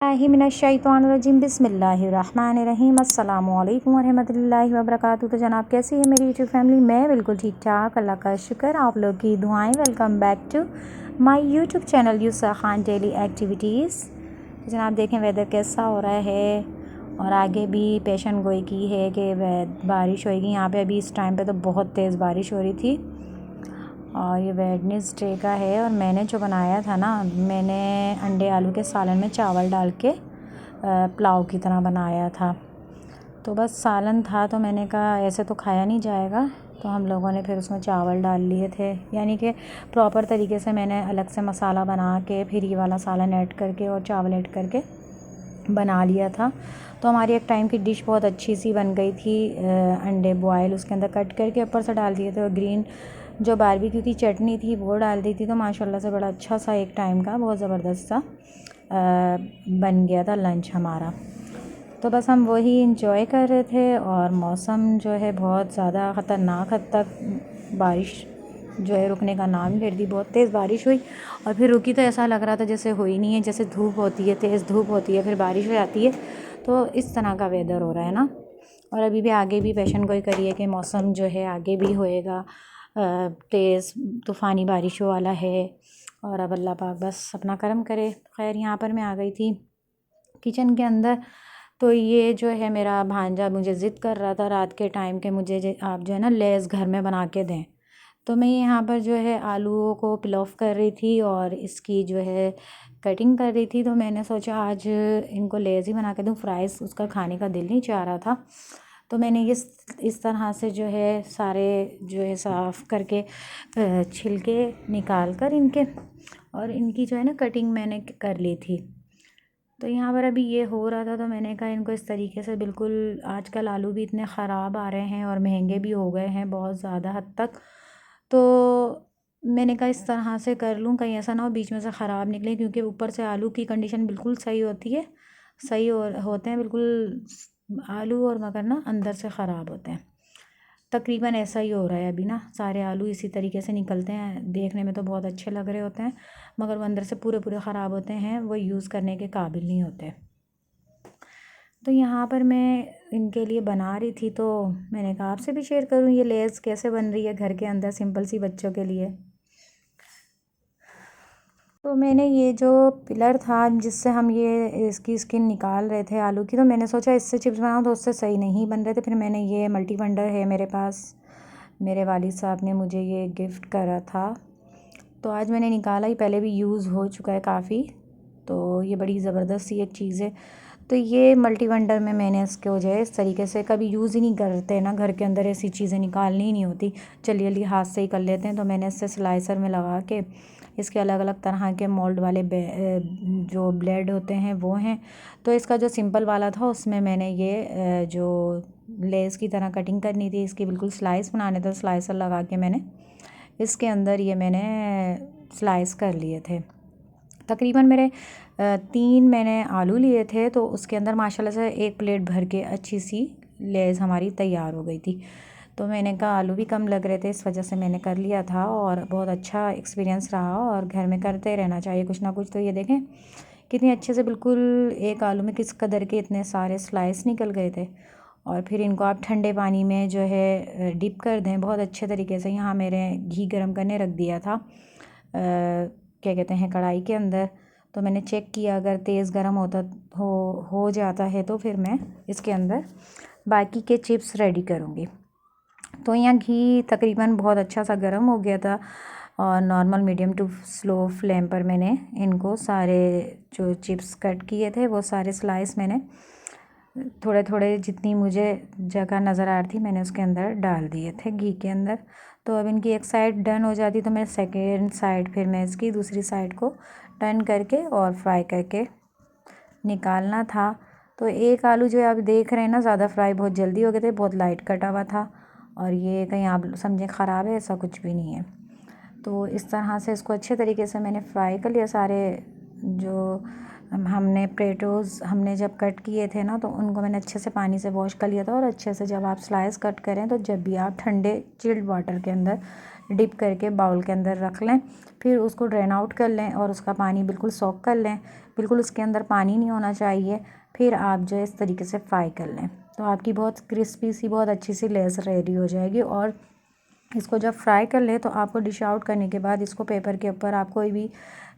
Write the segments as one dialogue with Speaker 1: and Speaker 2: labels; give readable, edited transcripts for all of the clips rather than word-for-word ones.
Speaker 1: मिनश्शैतानिर्रजीम बिस्मिल्लाहिर्रहमानिर्रहीम अस्सलामुअलैकुम वरहमतुल्लाहि वबरकातुहू। तो जनाब कैसी है मेरी यूट्यूब फैमिली? मैं बिल्कुल ठीक ठाक, अल्लाह का शुक्र, आप लोग की दुआएं। Welcome back to my YouTube channel Yusa Khan daily activities. तो जनाब देखें वेदर कैसा हो रहा है और आगे भी पेशन गोई की है कि बारिश होएगी। यहाँ पे अभी इस टाइम पे तो बहुत तेज़ बारिश हो रही थी और ये वेडनेसडे का है। और मैंने जो बनाया था ना, मैंने अंडे आलू के सालन में चावल डाल के पुलाव की तरह बनाया था। तो बस सालन था तो मैंने कहा ऐसे तो खाया नहीं जाएगा, तो हम लोगों ने फिर उसमें चावल डाल लिए थे। यानी कि प्रॉपर तरीके से मैंने अलग से मसाला बना के फिर ये वाला सालन ऐड करके और चावल ऐड करके बना लिया था। तो हमारी एक टाइम की डिश बहुत अच्छी सी बन गई थी। अंडे बॉयल उसके अंदर कट करके ऊपर से डाल दिए थे और ग्रीन जो बारबेक्यू की चटनी थी वो डाल दी थी। तो माशाल्लाह से बड़ा अच्छा सा एक टाइम का बहुत ज़बरदस्त सा बन गया था लंच हमारा। तो बस हम वही इंजॉय कर रहे थे और मौसम जो है बहुत ज़्यादा ख़तरनाक हद तक बारिश जो है रुकने का नाम नहीं ले रही। बहुत तेज़ बारिश हुई और फिर रुकी तो ऐसा लग रहा था जैसे हुई नहीं है। जैसे धूप होती है, तेज़ धूप होती है, फिर बारिश हो जाती है, तो इस तरह का वेदर हो रहा है ना। और अभी भी आगे भी पेशन गोई करी है कि मौसम जो है आगे भी होएगा, तेज़ तूफ़ानी बारिशों वाला है। और अब अल्लाह पाक बस अपना करम करे। खैर यहाँ पर मैं आ गई थी किचन के अंदर। तो ये जो है मेरा भांजा मुझे ज़िद कर रहा था रात के टाइम के मुझे आप जो है ना लेज़ घर में बना के दें। तो मैं यहाँ पर जो है आलूओं को पिल ऑफ कर रही थी और इसकी जो है कटिंग कर रही थी। तो मैंने सोचा आज इनको लेज़ ही बना के दूँ, फ्राइज़ उसका खाने का दिल नहीं चाह रहा था। तो मैंने इस तरह से जो है सारे जो है साफ़ करके छिलके निकाल कर इनके और इनकी जो है ना कटिंग मैंने कर ली थी। तो यहाँ पर अभी ये हो रहा था तो मैंने कहा इनको इस तरीके से बिल्कुल, आजकल आलू भी इतने ख़राब आ रहे हैं और महंगे भी हो गए हैं बहुत ज़्यादा हद तक। तो मैंने कहा इस तरह से कर लूँ, कहीं ऐसा ना हो बीच में से ख़राब निकले, क्योंकि ऊपर से आलू की कंडीशन बिल्कुल सही होती है, सही होते हैं बिल्कुल आलू, और मगर ना अंदर से ख़राब होते हैं। तकरीबन ऐसा ही हो रहा है अभी ना, सारे आलू इसी तरीके से निकलते हैं। देखने में तो बहुत अच्छे लग रहे होते हैं मगर वो अंदर से पूरे पूरे ख़राब होते हैं, वो यूज़ करने के काबिल नहीं होते। तो यहाँ पर मैं इनके लिए बना रही थी तो मैंने कहा आपसे भी शेयर करूँ ये लेस कैसे बन रही है घर के अंदर सिंपल सी बच्चों के लिए। तो मैंने ये जो पिलर था जिससे हम ये इसकी स्किन निकाल रहे थे आलू की, तो मैंने सोचा इससे चिप्स बनाऊँ, तो उससे सही नहीं बन रहे थे। फिर मैंने ये मल्टी वंडर है मेरे पास, मेरे वालिद साहब ने मुझे ये गिफ्ट करा था। तो आज मैंने निकाला ही, पहले भी यूज़ हो चुका है काफ़ी। तो ये बड़ी ज़बरदस्त सी एक चीज़ है। तो ये मल्टी वंडर में मैंने इसको जो है इस तरीके से, कभी यूज़ ही नहीं करते ना घर के अंदर, ऐसी चीज़ें निकालनी ही नहीं होती, जल्दी जल्दी हाथ से ही कर लेते हैं। तो मैंने इससे स्लाइसर में लगा के इसके अलग अलग तरह के मोल्ड वाले जो ब्लेड होते हैं वो हैं। तो इसका जो सिंपल वाला था उसमें मैंने ये जो लेस की तरह कटिंग करनी थी, इसकी बिल्कुल स्लाइस बनाने थे, स्लाइसर लगा के मैंने इसके अंदर ये मैंने स्लाइस कर लिए थे। तकरीबन मेरे 3 मैंने आलू लिए थे, तो उसके अंदर माशाल्लाह से 1 प्लेट भर के अच्छी सी लेज़ हमारी तैयार हो गई थी। तो मैंने कहा आलू भी कम लग रहे थे, इस वजह से मैंने कर लिया था और बहुत अच्छा एक्सपीरियंस रहा और घर में करते रहना चाहिए कुछ ना कुछ। तो ये देखें कितनी अच्छे से बिल्कुल एक आलू में किस कदर के इतने सारे स्लाइस निकल गए थे। और फिर इनको आप ठंडे पानी में जो है डिप कर दें बहुत अच्छे तरीके से। यहाँ मेरे घी गरम करने रख दिया था क्या कहते हैं कढ़ाई के अंदर। तो मैंने चेक किया, अगर तेज़ गरम हो जाता है तो फिर मैं इसके अंदर बाकी के चिप्स रेडी करूँगी। तो यहाँ घी तकरीबन बहुत अच्छा सा गर्म हो गया था और normal medium to slow flame पर मैंने इनको सारे जो चिप्स कट किए थे वो सारे स्लाइस मैंने थोड़े थोड़े जितनी मुझे जगह नज़र आ रही थी मैंने उसके अंदर डाल दिए थे घी के अंदर। तो अब इनकी एक साइड डन हो जाती तो मैं सेकेंड साइड फिर मैं इसकी दूसरी साइड को टर्न करके और फ्राई करके निकालना था। तो एक आलू जो आप देख रहे हैं ना, ज़्यादा फ्राई बहुत जल्दी हो गए थे, बहुत लाइट कटा हुआ था और ये कहीं आप समझें ख़राब है, ऐसा कुछ भी नहीं है। तो इस तरह से इसको अच्छे तरीके से मैंने फ्राई कर लिया। सारे जो हमने पोटैटोज़ हमने जब कट किए थे ना, तो उनको मैंने अच्छे से पानी से वॉश कर लिया था। और अच्छे से जब आप स्लाइस कट करें तो जब भी आप ठंडे चिल्ड वाटर के अंदर डिप करके बाउल के अंदर रख लें। फिर उसको ड्रेन आउट कर लें और उसका पानी बिल्कुल सोक कर लें, बिल्कुल उसके अंदर पानी नहीं होना चाहिए। फिर आप जो है इस तरीके से फ्राई कर लें तो आपकी बहुत क्रिस्पी सी बहुत अच्छी सी लेस रेडी हो जाएगी। और इसको जब फ्राई कर ले तो आपको डिश आउट करने के बाद इसको पेपर के ऊपर आप कोई भी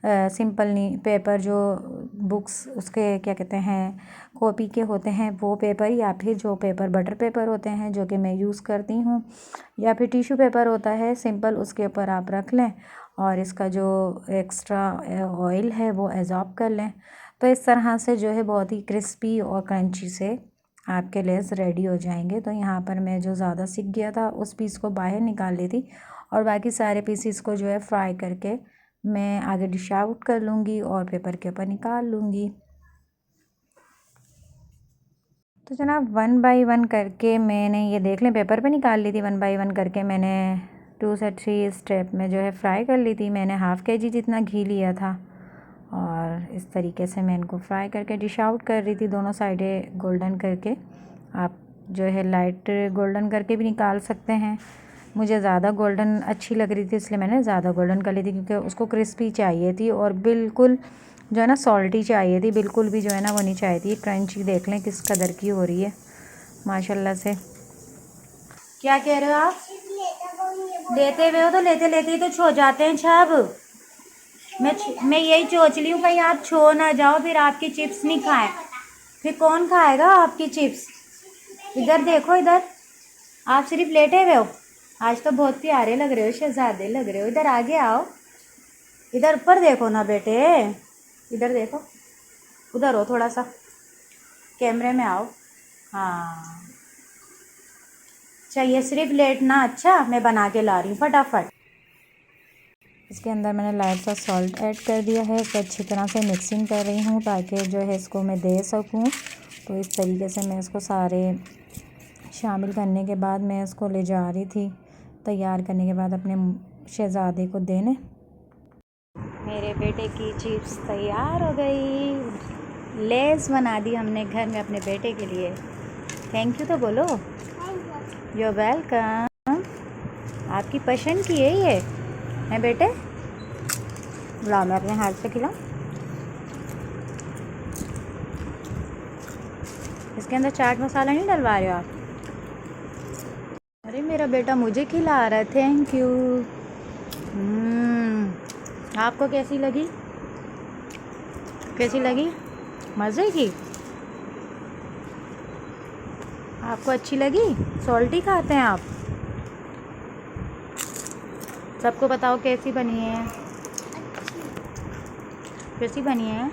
Speaker 1: सिंपल नहीं पेपर जो बुक्स उसके क्या कहते हैं कॉपी के होते हैं वो पेपर, या फिर जो पेपर बटर पेपर होते हैं जो कि मैं यूज़ करती हूँ, या फिर टिश्यू पेपर होता है सिंपल, उसके ऊपर आप रख लें और इसका जो एक्स्ट्रा ऑयल है वो एब्जॉर्ब कर लें। तो इस तरह से जो है बहुत ही क्रिस्पी और क्रंची से आपके लेस रेडी हो जाएंगे। तो यहाँ पर मैं जो ज़्यादा सीख गया था उस पीस को बाहर निकाल ली थी और बाकी सारे पीसीस को जो है फ्राई करके मैं आगे डिश आउट कर लूँगी और पेपर के ऊपर निकाल लूँगी। तो जनाब 1 बाय 1 करके मैंने ये देख लें पेपर पे निकाल ली थी। 1 बाय 1 करके मैंने 2 से 3 स्टेप में जो है फ्राई कर ली थी। मैंने हाफ़ kg जितना घी लिया था और इस तरीके से मैं इनको फ्राई करके डिश आउट कर रही थी, दोनों साइडें गोल्डन करके। आप जो है लाइट गोल्डन करके भी निकाल सकते हैं। मुझे ज़्यादा गोल्डन अच्छी लग रही थी इसलिए मैंने ज़्यादा गोल्डन कर ली थी, क्योंकि उसको क्रिस्पी चाहिए थी और बिल्कुल जो है ना सॉल्टी चाहिए थी, बिल्कुल भी जो है ना वो नहीं चाहिए थी क्रंची। देख लें किस कदर की हो रही है माशाल्लाह से। क्या कह रहे हो आप? लेते हुए हो तो लेते लेते ही तो छो जाते हैं छब। मैं यही सोच रही हूँ कहीं आप छो ना जाओ, फिर आपकी चिप्स नहीं खाए, फिर कौन खाएगा आपकी चिप्स। इधर देखो, इधर आप सिर्फ लेटे हुए हो। आज तो बहुत प्यारे लग रहे हो, शहजादे लग रहे हो। इधर आगे आओ, इधर ऊपर देखो ना बेटे, इधर देखो, उधर हो थोड़ा सा, कैमरे में आओ। हाँ चाहिए सिर्फ लेटना। अच्छा मैं बना के ला रही हूँ फटाफट। इसके अंदर मैंने लाइट सा सॉल्ट ऐड कर दिया है, इसको अच्छी तरह से मिक्सिंग कर रही हूँ ताकि जो है इसको मैं दे सकूँ। तो इस तरीके से मैं इसको सारे शामिल करने के बाद मैं इसको ले जा रही थी तैयार करने के बाद अपने शहज़ादे को देने। मेरे बेटे की चिप्स तैयार हो गई, लेस बना दी हमने घर में अपने बेटे के लिए। थैंक यू तो बोलो। You are welcome. आपकी पसंद की है ये है बेटे? लाओ मैं अपने हाथ से खिलाऊं। इसके अंदर चाट मसाला नहीं डलवा रहे हो आप? अरे मेरा बेटा मुझे खिला रहा है, थैंक यू। आपको कैसी लगी? कैसी लगी? मज़े की? आपको अच्छी लगी? सॉल्टी खाते हैं आप? सबको बताओ कैसी बनी है, कैसी बनी है?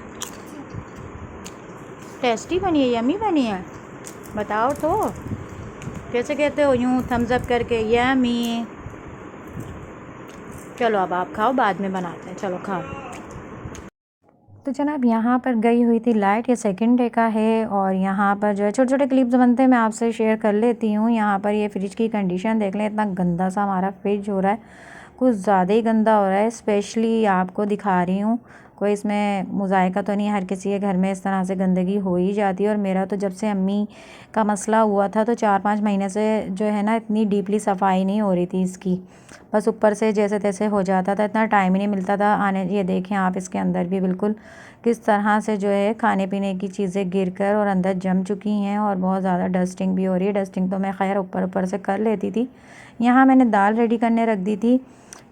Speaker 1: टेस्टी बनी है, यमी बनी है? बताओ तो कैसे कहते हो यूँ थम्स अप करके, यमी। चलो अब आप खाओ, बाद में बनाते हैं, चलो खाओ। तो जनाब यहाँ पर गई हुई थी लाइट, ये सेकंड डे का है और यहाँ पर जो है छोटे छोटे क्लिप्स बनते हैं मैं आपसे शेयर कर लेती हूँ। यहाँ पर ये फ्रिज की कंडीशन देख लें, इतना गंदा सा हमारा फ्रिज हो रहा है, कुछ ज़्यादा ही गंदा हो रहा है। स्पेशली आपको दिखा रही हूँ, कोई इसमें मुज़ायका तो नहीं है, हर किसी के घर में इस तरह से गंदगी हो ही जाती है। और मेरा तो जब से अम्मी का मसला हुआ था तो 4-5 महीने से जो है ना इतनी डीपली सफाई नहीं हो रही थी इसकी, बस ऊपर से जैसे तैसे हो जाता था, इतना टाइम ही नहीं मिलता था आने। ये देखें आप, इसके अंदर भी बिल्कुल किस तरह से जो है खाने पीने की चीज़ें गिरकर और अंदर जम चुकी हैं और बहुत ज़्यादा डस्टिंग भी हो रही है। डस्टिंग तो मैं खैर ऊपर ऊपर से कर लेती थी। यहाँ मैंने दाल रेडी करने रख दी थी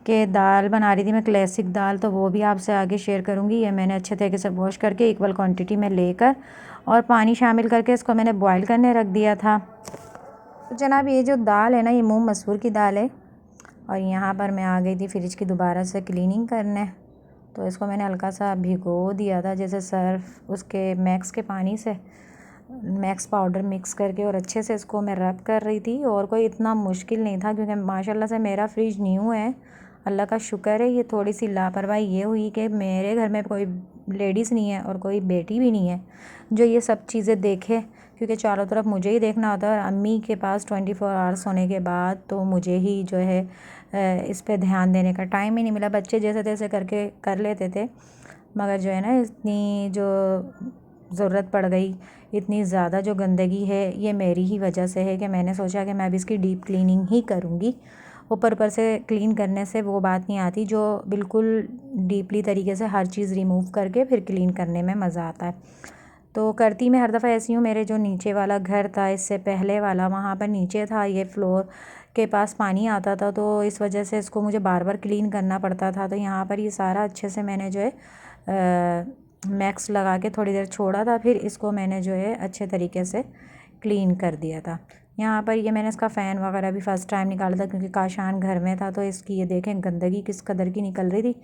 Speaker 1: कि दाल बना रही थी मैं क्लासिक दाल, तो वो भी आपसे आगे शेयर करूँगी। ये मैंने अच्छे तरीके से वॉश करके इक्वल क्वांटिटी में लेकर और पानी शामिल करके इसको मैंने बॉईल करने रख दिया था। तो जनाब ये जो दाल है ना, ये मूंग मसूर की दाल है और यहाँ पर मैं आ गई थी फ्रिज की दोबारा से क्लीनिंग करने। तो इसको मैंने हल्का सा भिगो दिया था, जैसे सर्फ उसके मैक्स के पानी से मैक्स पाउडर मिक्स करके, और अच्छे से इसको मैं रब कर रही थी। और कोई इतना मुश्किल नहीं था क्योंकि माशाल्लाह से मेरा फ्रिज न्यू है, अल्लाह का शुक्र है। ये थोड़ी सी लापरवाही ये हुई कि मेरे घर में कोई लेडीज़ नहीं है और कोई बेटी भी नहीं है जो ये सब चीज़ें देखे, क्योंकि चारों तरफ मुझे ही देखना होता है और अम्मी के पास 24 आवर्स होने के बाद तो मुझे ही जो है इस पे ध्यान देने का टाइम ही नहीं मिला। बच्चे जैसे तैसे करके कर लेते थे, मगर जो है ना इतनी जो ज़रूरत पड़ गई, इतनी ज़्यादा जो गंदगी है ये मेरी ही वजह से है कि मैंने सोचा कि मैं अभी इसकी डीप क्लीनिंग ही करूँगी ऊपर ऊपर से क्लीन करने से वो बात नहीं आती जो बिल्कुल डीपली तरीके से हर चीज़ रिमूव करके फिर क्लीन करने में मज़ा आता है। तो करती मैं हर दफ़ा ऐसी हूँ। मेरे जो नीचे वाला घर था, इससे पहले वाला, वहाँ पर नीचे था, ये फ्लोर के पास पानी आता था, तो इस वजह से इसको मुझे बार बार क्लीन करना पड़ता था। तो यहाँ पर ये सारा अच्छे से मैंने जो है मैक्स लगा के थोड़ी देर छोड़ा था, फिर इसको मैंने जो है अच्छे तरीके से क्लीन कर दिया था। यहाँ पर ये मैंने इसका फ़ैन वगैरह भी फ़र्स्ट टाइम निकाला था, क्योंकि काशान घर में था, तो इसकी ये देखें गंदगी किस कदर की निकल रही थी।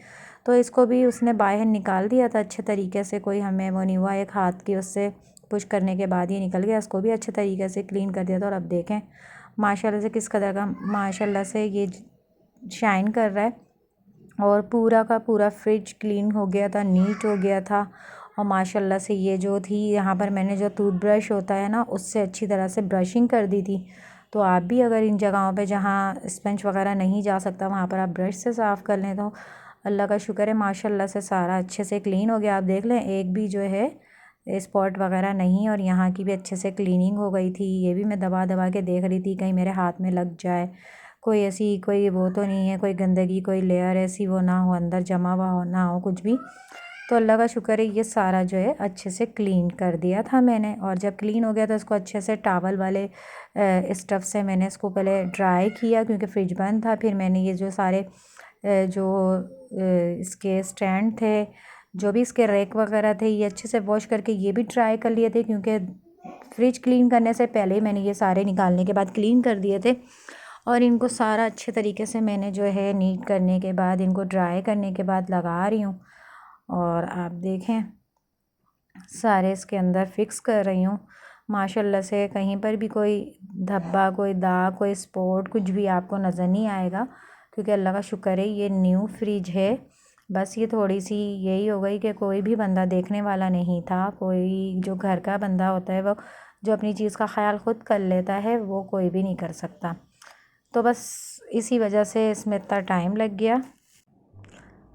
Speaker 1: तो इसको भी उसने बाहर निकाल दिया था अच्छे तरीके से, कोई हमें वो नहीं हुआ, एक हाथ की उससे पुश करने के बाद ये निकल गया। इसको भी अच्छे तरीके से क्लीन कर दिया था। और अब देखें माशाल्लाह से किस कदर का माशाल्लाह से ये शाइन कर रहा है। और पूरा का पूरा फ्रिज क्लीन हो गया था, नीट हो गया था। और माशाल्लाह से ये जो थी, यहाँ पर मैंने जो टूथब्रश होता है ना, उससे अच्छी तरह से ब्रशिंग कर दी थी। तो आप भी अगर इन जगहों पे जहाँ स्पंज वगैरह नहीं जा सकता, वहाँ पर आप ब्रश से साफ़ कर लें, तो अल्लाह का शुक्र है माशाल्लाह से सारा अच्छे से क्लीन हो गया। आप देख लें एक भी जो है स्पॉट वगैरह नहीं, और यहाँ की भी अच्छे से क्लीनिंग हो गई थी। ये भी मैं दबा दबा के देख रही थी कहीं मेरे हाथ में लग जाए। कोई ऐसी कोई वो तो नहीं है, कोई गंदगी कोई लेयर ऐसी वो ना हो, अंदर जमा हुआ हो ना हो कुछ भी। तो अल्लाह का शुक्र है ये सारा जो है अच्छे से क्लीन कर दिया था मैंने। और जब क्लीन हो गया तो इसको अच्छे से टावल वाले स्टफ़ से मैंने इसको पहले ड्राई किया, क्योंकि फ्रिज बंद था। फिर मैंने ये जो सारे जो इसके स्टैंड थे, जो भी इसके रैक वगैरह थे, ये अच्छे से वॉश करके ये भी ड्राई कर लिए थे, क्योंकि फ्रिज क्लीन करने से पहले ही मैंने ये सारे निकालने के बाद क्लीन कर दिए थे। और इनको सारा अच्छे तरीके से मैंने जो है नीट करने के बाद, इनको ड्राई करने के बाद लगा रही हूँ। और आप देखें सारे इसके अंदर फिक्स कर रही हूँ। माशाल्लाह से कहीं पर भी कोई धब्बा, कोई दाग, कोई स्पॉट कुछ भी आपको नज़र नहीं आएगा, क्योंकि अल्लाह का शुक्र है ये न्यू फ्रिज है। बस ये थोड़ी सी यही हो गई कि कोई भी बंदा देखने वाला नहीं था। कोई जो घर का बंदा होता है, वो जो अपनी चीज़ का ख्याल ख़ुद कर लेता है, वो कोई भी नहीं कर सकता। तो बस इसी वजह से इसमें इतना टाइम लग गया।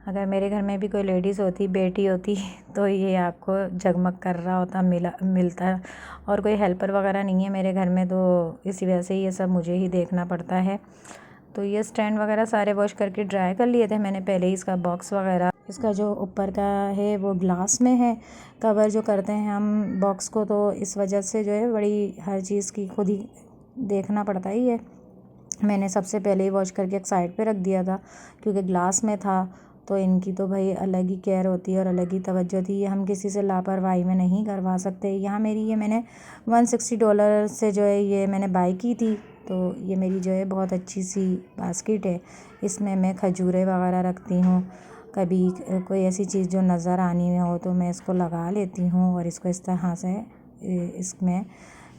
Speaker 1: अगर मेरे घर में भी कोई लेडीज़ होती, बेटी होती, तो ये आपको जगमग कर रहा होता मिलता। और कोई हेल्पर वगैरह नहीं है मेरे घर में, तो इसी वजह से ये सब मुझे ही देखना पड़ता है। तो ये स्टैंड वगैरह सारे वॉश करके ड्राई कर लिए थे मैंने पहले ही। इसका बॉक्स वगैरह, इसका जो ऊपर का है वो ग्लास में है, कवर जो करते हैं हम बॉक्स को, तो इस वजह से जो है बड़ी हर चीज़ की खुद ही देखना पड़ता ही है। मैंने सबसे पहले ही वॉश करके एक साइड पे रख दिया था, क्योंकि ग्लास में था। तो इनकी तो भाई अलग ही केयर होती है और अलग ही तवज्जो थी, ये हम किसी से लापरवाही में नहीं करवा सकते। यहाँ मेरी ये मैंने $160 से जो है ये मैंने बाई की थी। तो ये मेरी जो है बहुत अच्छी सी बास्केट है। इसमें मैं खजूरें वगैरह रखती हूँ, कभी कोई ऐसी चीज़ जो नज़र आनी में हो तो मैं इसको लगा लेती हूँ, और इसको इस तरह से इसमें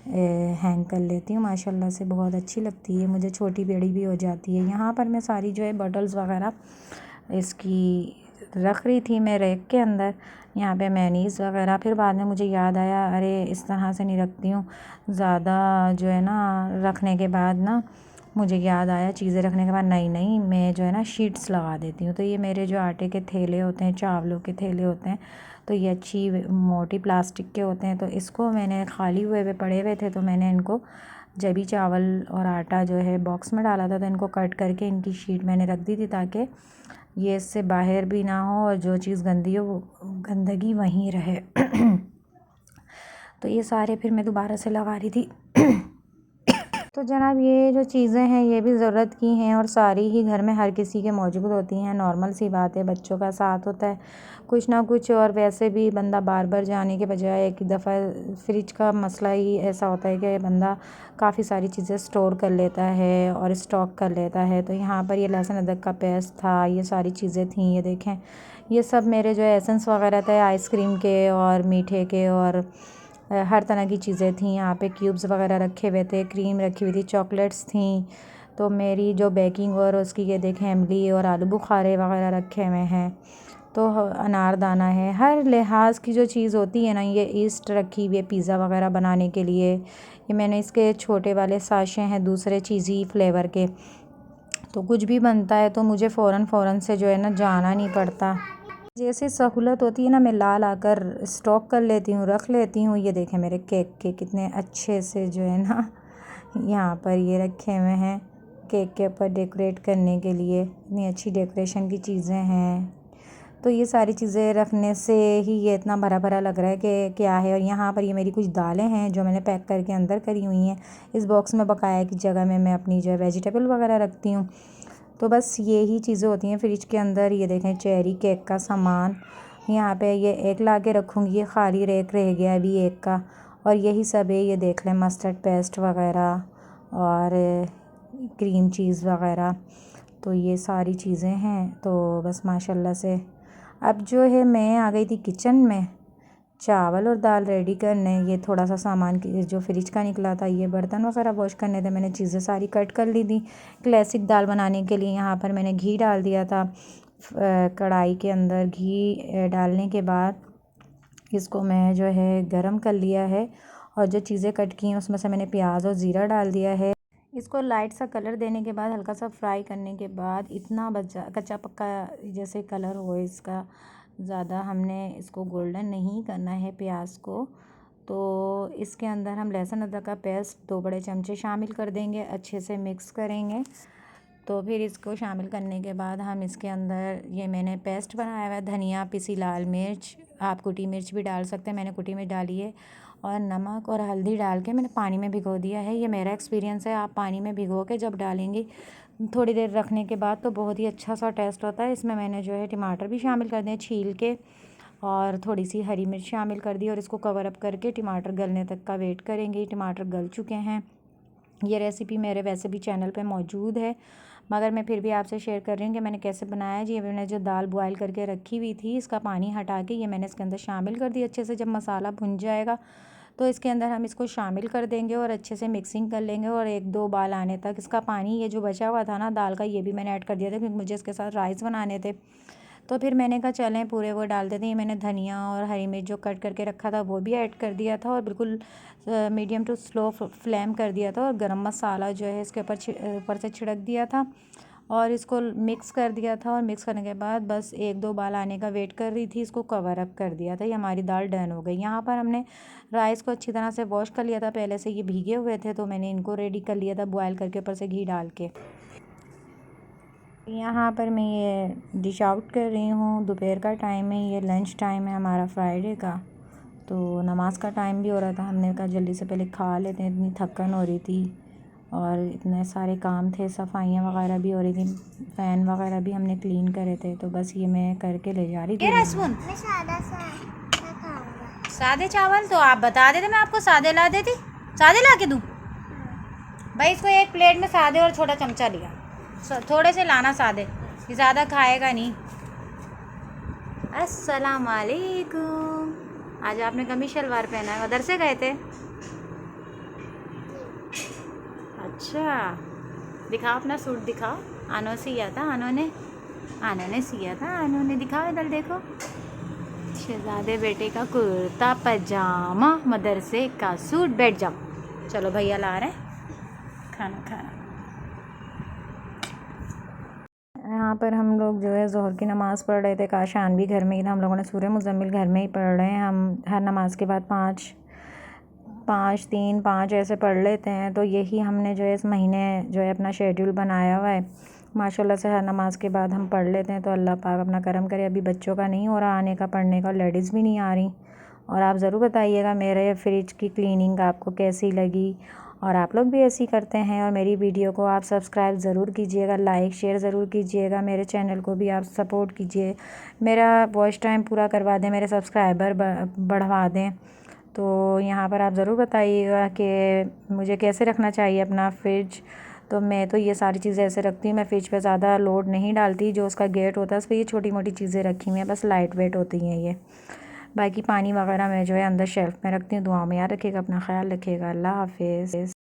Speaker 1: हैंग कर लेती हूँ। माशाल्लाह से बहुत अच्छी लगती है मुझे, छोटी बड़ी भी हो जाती है। यहाँ पर मैं सारी जो है बॉटल्स वगैरह इसकी रख रही थी मैं रैक के अंदर। यहाँ पे मेयोनीज़ वगैरह, फिर बाद में मुझे याद आया अरे इस तरह से नहीं रखती हूँ, ज़्यादा जो है ना रखने के बाद ना मुझे याद आया चीज़ें रखने के बाद, नहीं मैं जो है ना शीट्स लगा देती हूँ। तो ये मेरे जो आटे के थैले होते हैं, चावलों के थैले होते हैं, तो ये अच्छी मोटी प्लास्टिक के होते हैं। तो इसको मैंने खाली हुए पड़े हुए थे, तो मैंने इनको जब भी चावल और आटा जो है बॉक्स में डाला था, तो इनको कट करके इनकी शीट मैंने रख दी थी, ताकि ये इससे बाहर भी ना हो और जो चीज़ गंदी हो वो गंदगी वहीं रहे। तो ये सारे फिर मैं दोबारा से लगा रही थी। तो जनाब ये जो चीज़ें हैं ये भी ज़रूरत की हैं, और सारी ही घर में हर किसी के मौजूद होती हैं। नॉर्मल सी बात है, बच्चों का साथ होता है कुछ ना कुछ, और वैसे भी बंदा बार बार जाने के बजाय एक दफ़ा फ्रिज का मसला ही ऐसा होता है कि बंदा काफ़ी सारी चीज़ें स्टोर कर लेता है और स्टॉक कर लेता है। तो यहाँ पर ये लहसुन अदरक का पेस्ट था, ये सारी चीज़ें थी। ये देखें ये सब मेरे जो एसेंस वगैरह थे आइसक्रीम के और मीठे के, और हर तरह की चीज़ें थी। यहाँ पे क्यूब्स वगैरह रखे हुए थे, क्रीम रखी हुई थी, चॉकलेट्स थी। तो मेरी जो बेकिंग और उसकी ये देखें इमली और आलू बुखारे वगैरह रखे हुए हैं। तो अनारदाना है, हर लिहाज की जो चीज़ होती है ना, ये ईस्ट रखी हुई है पिज़्ज़ा वगैरह बनाने के लिए। ये मैंने इसके छोटे वाले साशे हैं दूसरे चीज़ी फ्लेवर के। तो कुछ भी बनता है तो मुझे फ़ौरन से जो है ना जाना नहीं पड़ता। जैसे सहूलत होती है ना, मैं ला कर स्टॉक कर लेती हूँ, रख लेती हूँ। ये देखें मेरे केक के कितने अच्छे से जो है ना यहाँ पर ये रखे हुए हैं। केक के ऊपर डेकोरेट करने के लिए। इतनी अच्छी डेकोरेशन की चीज़ें हैं। तो ये सारी चीज़ें रखने से ही ये इतना भरा भरा लग रहा है कि क्या है। और यहाँ पर ये मेरी कुछ दालें हैं जो मैंने पैक करके अंदर करी हुई हैं। इस बॉक्स में बकाया की जगह में मैं अपनी जो है वेजिटेबल वगैरह रखती हूँ। तो बस यही चीज़ें होती हैं फ्रिज के अंदर। ये देखें चेरी केक का सामान यहाँ पे ये एक ला के रखूँगी, ये खाली रेक रह गया अभी एक का। और यही सब है, ये देख लें मस्टर्ड पेस्ट वगैरह और क्रीम चीज़ वगैरह। तो ये सारी चीज़ें हैं। तो बस माशाल्लाह से अब जो है मैं आ गई थी किचन में चावल और दाल रेडी करने। ये थोड़ा सा सामान जो फ्रिज का निकला था, ये बर्तन वगैरह वॉश करने थे। मैंने चीज़ें सारी कट कर ली थी क्लासिक दाल बनाने के लिए। यहाँ पर मैंने घी डाल दिया था कढ़ाई के अंदर। घी डालने के बाद इसको मैं जो है गरम कर लिया है और जो चीज़ें कट की हैं उसमें से मैंने प्याज और ज़ीरा डाल दिया है। इसको लाइट सा कलर देने के बाद हल्का सा फ्राई करने के बाद इतना बचा कच्चा पक्का जैसे कलर हो इसका, ज़्यादा हमने इसको गोल्डन नहीं करना है प्याज को। तो इसके अंदर हम लहसुन अदरक का पेस्ट 2 बड़े चमचे शामिल कर देंगे, अच्छे से मिक्स करेंगे। तो फिर इसको शामिल करने के बाद हम इसके अंदर ये मैंने पेस्ट बनाया हुआ है, धनिया, पिसी लाल मिर्च, आप कुटी मिर्च भी डाल सकते हैं, मैंने कुटी मिर्च डाली है, और नमक और हल्दी डाल के मैंने पानी में भिगो दिया है। ये मेरा एक्सपीरियंस है, आप पानी में भिगो के जब डालेंगी थोड़ी देर रखने के बाद तो बहुत ही अच्छा सा टेस्ट होता है। इसमें मैंने जो है टमाटर भी शामिल कर दिए छील के, और थोड़ी सी हरी मिर्च शामिल कर दी, और इसको कवर अप करके टमाटर गलने तक का वेट करेंगे। टमाटर गल चुके हैं। ये रेसिपी मेरे वैसे भी चैनल पे मौजूद है, मगर मैं फिर भी आपसे शेयर कर रही हूँ कि मैंने कैसे बनाया जी। मैंने जो दाल बॉयल करके रखी हुई थी इसका पानी हटा के ये मैंने इसके अंदर शामिल कर दिया अच्छे से। जब मसाला भुन जाएगा तो इसके अंदर हम इसको शामिल कर देंगे और अच्छे से मिक्सिंग कर लेंगे, और 1-2 बाल आने तक इसका पानी ये जो बचा हुआ था ना दाल का, ये भी मैंने ऐड कर दिया था क्योंकि मुझे इसके साथ राइस बनाने थे। तो फिर मैंने कहा चलें पूरे वो डाल देते हैं। मैंने धनिया और हरी मिर्च जो कट करके रखा था वो भी ऐड कर दिया था, और बिल्कुल मीडियम टू स्लो फ्लेम कर दिया था, और गरम मसाला जो है इसके ऊपर से छिड़क दिया था और इसको मिक्स कर दिया था। और मिक्स करने के बाद बस 1-2 बाल आने का वेट कर रही थी, इसको कवर अप कर दिया था। ये हमारी दाल डन हो गई। यहाँ पर हमने राइस को अच्छी तरह से वॉश कर लिया था, पहले से ये भीगे हुए थे तो मैंने इनको रेडी कर लिया था बॉयल करके ऊपर से घी डाल के। यहाँ पर मैं ये डिश आउट कर रही हूँ। दोपहर का टाइम है, ये लंच टाइम है हमारा फ्राइडे का। तो नमाज़ का टाइम भी हो रहा था, हमने कहा जल्दी से पहले खा लेते हैं, इतनी थकन हो रही थी और इतने सारे काम थे, सफाइयाँ वगैरह भी हो रही थी, फ़ैन वगैरह भी हमने क्लीन करे थे। तो बस ये मैं करके ले जा रही थी।
Speaker 2: मैं सादा सा खाऊंगा। सादे चावल तो आप बता देते, मैं आपको सादे ला देती। सादे ला के दूँ भाई? इसको एक प्लेट में सादे और छोटा चमचा लिया, थोड़े से लाना सादे, ये ज़्यादा खाएगा नहीं। अस्सलाम वालेकुम। आज आपने कमीज शलवार पहना है, मदरसे गए थे? अच्छा, दिखाओ अपना सूट दिखाओ। आनो सिया था, आनो ने सिया था, आनो ने। दिखाओ इधर देखो, शहजादे बेटे का कुर्ता पजामा, मदरसे का सूट। बैठ जाओ, चलो भैया ला रहे हैं खाना।
Speaker 1: यहाँ पर हम लोग जो है ज़ोहर की नमाज़ पढ़ रहे थे। काशान भी घर में ही था, हम लोगों ने सूरह मुज़म्मिल घर में ही पढ़ रहे हैं। हम हर नमाज के बाद 5 ऐसे पढ़ लेते हैं। तो यही हमने जो है इस महीने जो है अपना शेड्यूल बनाया हुआ है। माशाल्लाह से हर नमाज के बाद हम पढ़ लेते हैं। तो अल्लाह पाक अपना करम करे। अभी बच्चों का नहीं हो रहा आने का पढ़ने का, लेडीज़ भी नहीं आ रही। और आप ज़रूर बताइएगा मेरे फ्रिज की क्लीनिंग आपको कैसी लगी, और आप लोग भी ऐसी करते हैं। और मेरी वीडियो को आप सब्सक्राइब ज़रूर कीजिएगा, लाइक शेयर ज़रूर कीजिएगा। मेरे चैनल को भी आप सपोर्ट कीजिए, मेरा वॉच टाइम पूरा करवा दें, मेरे सब्सक्राइबर बढ़वा दें। तो यहाँ पर आप ज़रूर बताइएगा कि मुझे कैसे रखना चाहिए अपना फ्रिज। तो मैं तो ये सारी चीज़ें ऐसे रखती हूँ, मैं फ्रिज पे ज़्यादा लोड नहीं डालती। जो उसका गेट होता है उस पर ये छोटी मोटी चीज़ें रखी हुई हैं, बस लाइट वेट होती हैं ये। बाकी पानी वगैरह मैं जो है अंदर शेल्फ़ में रखती हूँ। दुआ में याद रखिएगा, अपना ख्याल रखिएगा। अल्लाह हाफिज़।